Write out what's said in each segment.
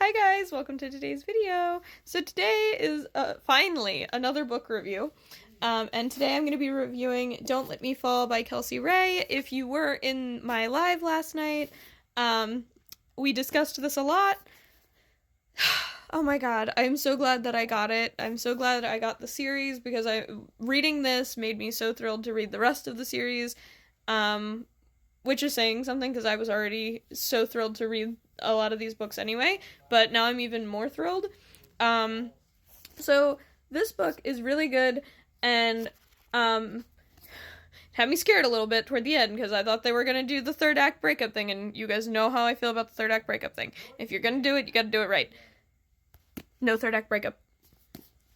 Hi guys, welcome to today's video. So today is finally another book review. And today I'm going to be reviewing Don't Let Me Fall by Kelsie Ray. If you were in my live last night, we discussed this a lot. Oh my god, I'm so glad that I got it. I'm so glad I got the series because reading this made me so thrilled to read the rest of the series. Which is saying something because I was already so thrilled to read a lot of these books anyway, but now I'm even more thrilled. So this book is really good, and had me scared a little bit toward the end because I thought they were going to do the third act breakup thing, and you guys know how I feel about the third act breakup thing. If you're going to do it, you got to do it right. No third act breakup.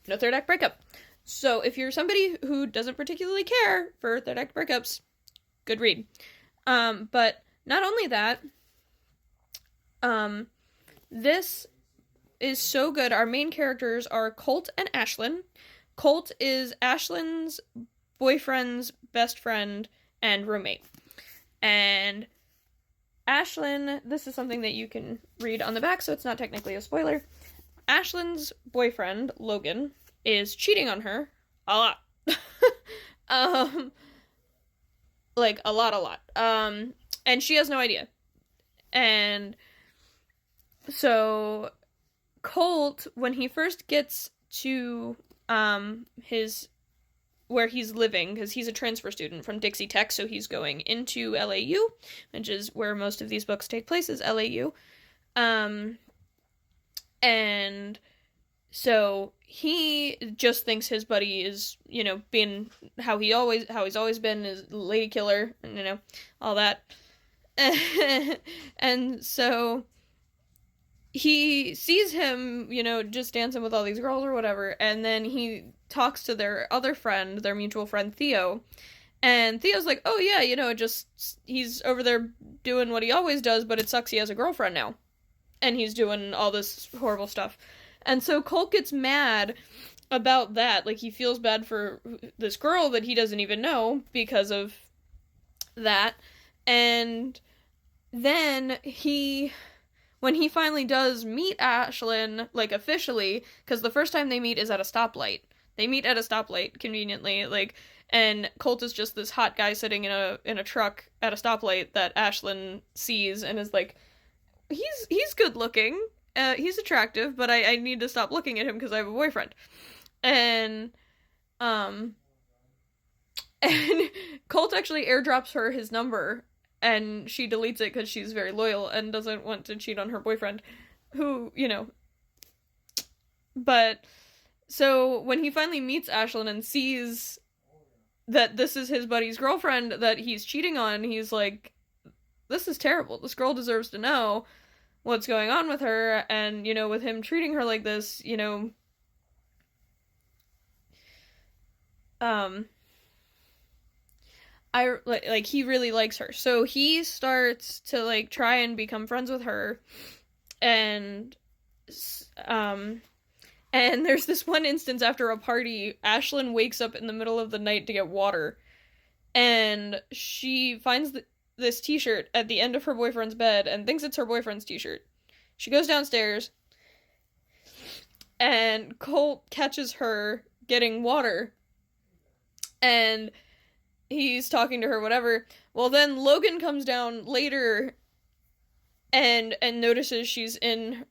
No third act breakup. So if you're somebody who doesn't particularly care for third act breakups, good read. But not only that, this is so good. Our main characters are Colt and Ashlyn. Colt is Ashlyn's boyfriend's best friend and roommate. And Ashlyn, this is something that you can read on the back, so it's not technically a spoiler. Ashlyn's boyfriend, Logan, is cheating on her a lot. Like, a lot. And she has no idea. And so Colt, when he first gets to where he's living, because he's a transfer student from Dixie Tech, so he's going into LAU, which is where most of these books take place, is LAU. And so he just thinks his buddy is, being how he's always been, is lady killer, and, all that. And so he sees him, just dancing with all these girls or whatever, and then he talks to their other friend, their mutual friend, Theo. And Theo's like, oh yeah, he's over there doing what he always does, but it sucks he has a girlfriend now. And he's doing all this horrible stuff. And so Colt gets mad about that. Like, he feels bad for this girl that he doesn't even know because of that. And then when he finally does meet Ashlyn, like, officially, because the first time they meet is at a stoplight. They meet at a stoplight, conveniently, and Colt is just this hot guy sitting in a truck at a stoplight that Ashlyn sees and is like, he's good looking, he's attractive, but I need to stop looking at him because I have a boyfriend. And Colt actually airdrops her his number, and she deletes it because she's very loyal and doesn't want to cheat on her boyfriend, who, But, so, when he finally meets Ashlyn and sees that this is his buddy's girlfriend that he's cheating on, he's like, this is terrible. This girl deserves to know what's going on with her, and, with him treating her like this, he really likes her. So he starts to, try and become friends with her, and there's this one instance after a party, Ashlyn wakes up in the middle of the night to get water, and she finds this t-shirt at the end of her boyfriend's bed and thinks it's her boyfriend's t-shirt. She goes downstairs, and Colt catches her getting water, and he's talking to her, whatever. Well, then Logan comes down later and notices she's in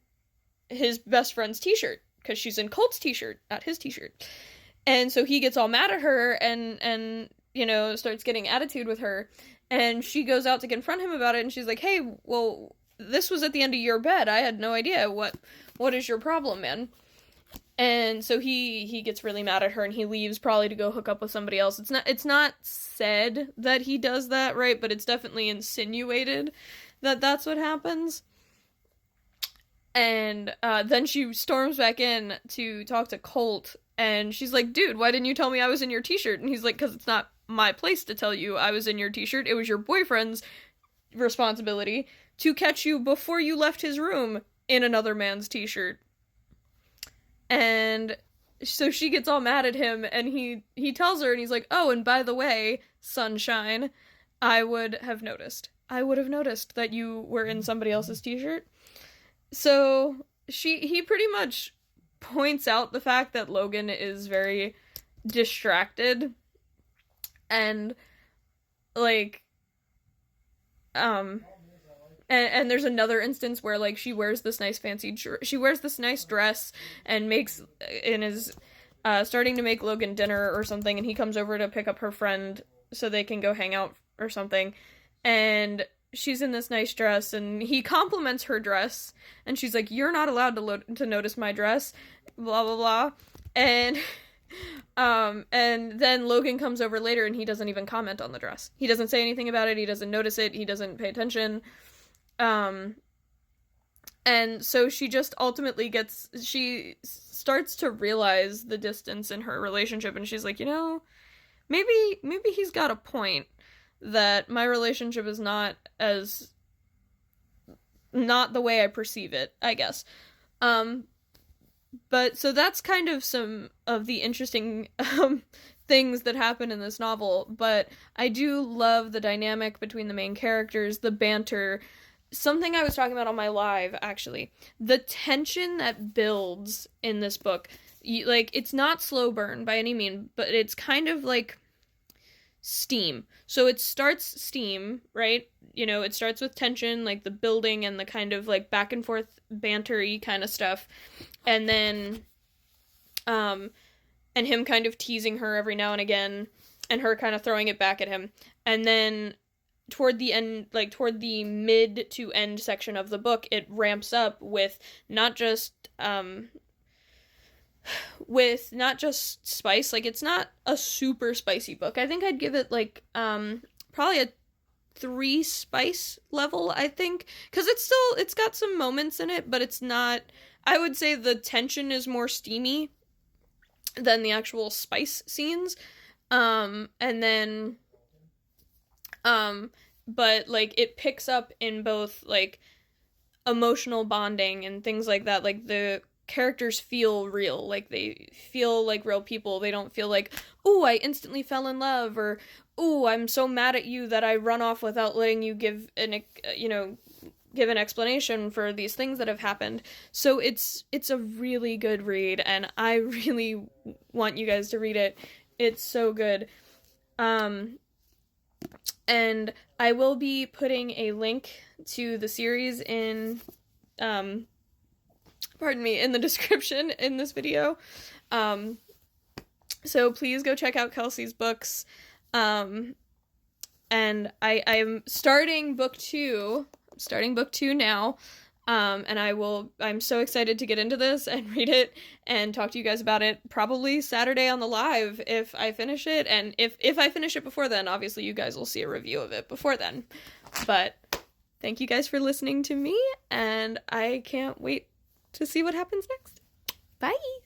his best friend's t-shirt, because she's in Colt's t-shirt, not his t-shirt. And so he gets all mad at her and starts getting attitude with her. And she goes out to confront him about it, and she's like, hey, well, this was at the end of your bed. I had no idea. What is your problem, man? And so he gets really mad at her, and he leaves, probably to go hook up with somebody else. It's not said that he does that, right? But it's definitely insinuated that that's what happens. And then she storms back in to talk to Colt, and she's like, dude, why didn't you tell me I was in your t-shirt? And he's like, because it's not my place to tell you I was in your t-shirt. It was your boyfriend's responsibility to catch you before you left his room in another man's t-shirt. And so she gets all mad at him, and he tells her, and he's like, oh, and by the way, sunshine, I would have noticed that you were in somebody else's t-shirt. So he pretty much points out the fact that Logan is very distracted, and like and there's another instance where like she wears this nice dress and is starting to make Logan dinner or something, and he comes over to pick up her friend so they can go hang out or something, and she's in this nice dress, and he compliments her dress, and she's like, "You're not allowed to notice my dress," blah blah blah, and and then Logan comes over later, and he doesn't even comment on the dress. He doesn't say anything about it. He doesn't notice it. He doesn't pay attention. And so she just ultimately she starts to realize the distance in her relationship, and she's like, maybe he's got a point, that my relationship is not the way I perceive it, I guess. But so that's kind of some of the interesting things that happen in this novel, but I do love the dynamic between the main characters, the banter. Something I was talking about on my live, actually. The tension that builds in this book. It's not slow burn by any means, but it's kind of like steam. So it starts steam, right? It starts with tension, like the building and the kind of like back and forth banter-y kind of stuff. And then, and him kind of teasing her every now and again, and her kind of throwing it back at him. And then toward the end, like toward the mid to end section of the book, it ramps up with not just spice. Like, it's not a super spicy book. I think I'd give it like probably a 3 spice level, I think, because it's got some moments in it, but it's not. I would say the tension is more steamy than the actual spice scenes. And then but like it picks up in both like emotional bonding and things like that. Like the characters feel real, like they feel like real people. They don't feel like, "Ooh, I instantly fell in love," or "Ooh, I'm so mad at you that I run off without letting you give an explanation for these things that have happened." So it's a really good read, and I really want you guys to read it. It's so good. And I will be putting a link to the series in the description in this video. So please go check out Kelsie's books. And I'm starting book 2. I'm starting book 2 now. And I'm so excited to get into this and read it and talk to you guys about it probably Saturday on the live if I finish it. And if I finish it before then, obviously you guys will see a review of it before then. But thank you guys for listening to me, and I can't wait to see what happens next. Bye!